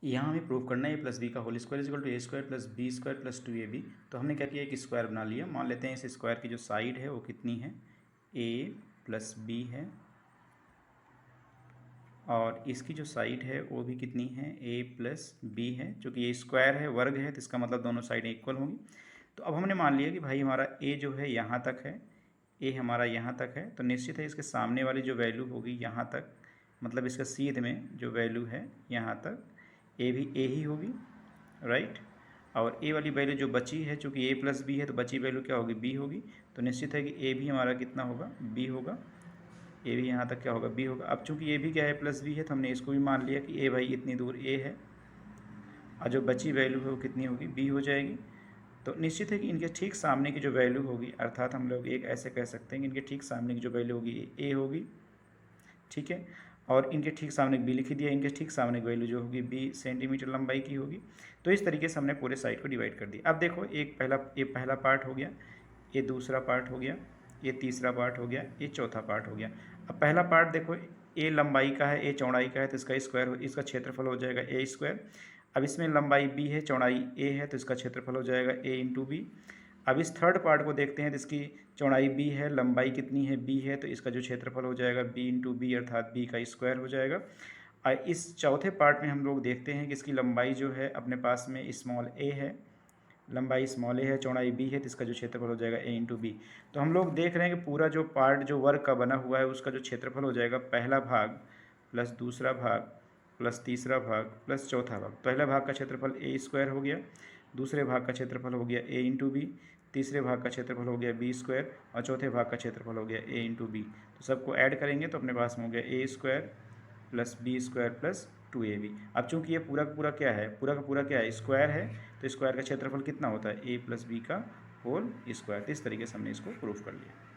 यहाँ हमें प्रूव करना है ए प्लस बी का whole square equal to A square plus B square plus 2ab। तो हमने क्या किया, एक स्क्वायर बना लिया। मान लेते हैं इस स्क्वायर की जो साइड है वो कितनी है, ए प्लस बी है, और इसकी जो साइड है वो भी कितनी है, ए प्लस बी है। चूँकि ये स्क्वायर है, वर्ग है, तो इसका मतलब दोनों साइडें इक्वल होंगी। तो अब हमने मान लिया कि भाई हमारा ए जो है यहाँ तक है, ए हमारा यहाँ तक है, तो निश्चित है इसके सामने वाली जो वैल्यू होगी यहाँ तक, मतलब इसका सीध में जो वैल्यू है यहाँ तक, ए भी ए ही होगी, राइट। और ए वाली वैल्यू जो बची है, चूँकि ए प्लस बी है तो बची वैल्यू क्या होगी, बी होगी। तो निश्चित है कि ए भी हमारा कितना होगा, बी होगा। ए भी यहाँ तक क्या होगा, बी होगा। अब चूँकि ए भी क्या है, प्लस बी है, तो हमने इसको भी मान लिया कि ए भाई इतनी दूर ए है, और जो बची वैल्यू है वो कितनी होगी, बी हो जाएगी। तो निश्चित है कि इनके ठीक सामने की जो वैल्यू होगी, अर्थात हम लोग एक ऐसे कह सकते हैं कि इनके ठीक सामने की जो वैल्यू होगी ए होगी, ठीक है। और इनके ठीक सामने बी लिख दिया, इनके ठीक सामने की वैल्यू जो होगी बी सेंटीमीटर लंबाई की होगी। तो इस तरीके से हमने पूरे साइड को डिवाइड कर दिया। अब देखो, ये पहला पार्ट हो गया, ये दूसरा पार्ट हो गया, ये तीसरा पार्ट हो गया, ये चौथा पार्ट हो गया। अब पहला पार्ट देखो, ए लंबाई का है, ए चौड़ाई का है, तो इसका स्क्वायर, इसका क्षेत्रफल हो जाएगा ए स्क्वायर। अब इसमें लंबाई बी है, चौड़ाई ए है, तो इसका क्षेत्रफल हो जाएगा ए इंटू बी। अब इस थर्ड पार्ट को देखते हैं, तो इसकी चौड़ाई बी है, लंबाई कितनी है, बी है, तो इसका जो क्षेत्रफल हो जाएगा बी इंटू बी, अर्थात बी का स्क्वायर हो जाएगा। और इस चौथे पार्ट में हम लोग देखते हैं कि इसकी लंबाई जो है अपने पास में स्मॉल ए है, लंबाई स्मॉल ए है, चौड़ाई बी है, तो इसका जो क्षेत्रफल हो जाएगा ए इंटू बी। तो हम लोग देख रहे हैं कि पूरा जो पार्ट जो वर्ग का बना हुआ है उसका जो क्षेत्रफल हो जाएगा, पहला भाग प्लस दूसरा भाग प्लस तीसरा भाग प्लस चौथा भाग। पहला भाग का क्षेत्रफल ए स्क्वायर हो गया, दूसरे भाग का क्षेत्रफल हो गया ए इंटू बी, तीसरे भाग का क्षेत्रफल हो गया बी स्क्वायर, और चौथे भाग का क्षेत्रफल हो गया ए इंटू बी। तो सबको ऐड करेंगे तो अपने पास में हो गया A square plus B square plus 2ab। अब चूंकि ये पूरा का पूरा क्या है, पूरा का पूरा क्या है, स्क्वायर है, तो स्क्वायर का क्षेत्रफल कितना होता है, ए प्लस बी का होल स्क्वायर। तो इस तरीके से हमने इसको प्रूफ कर लिया।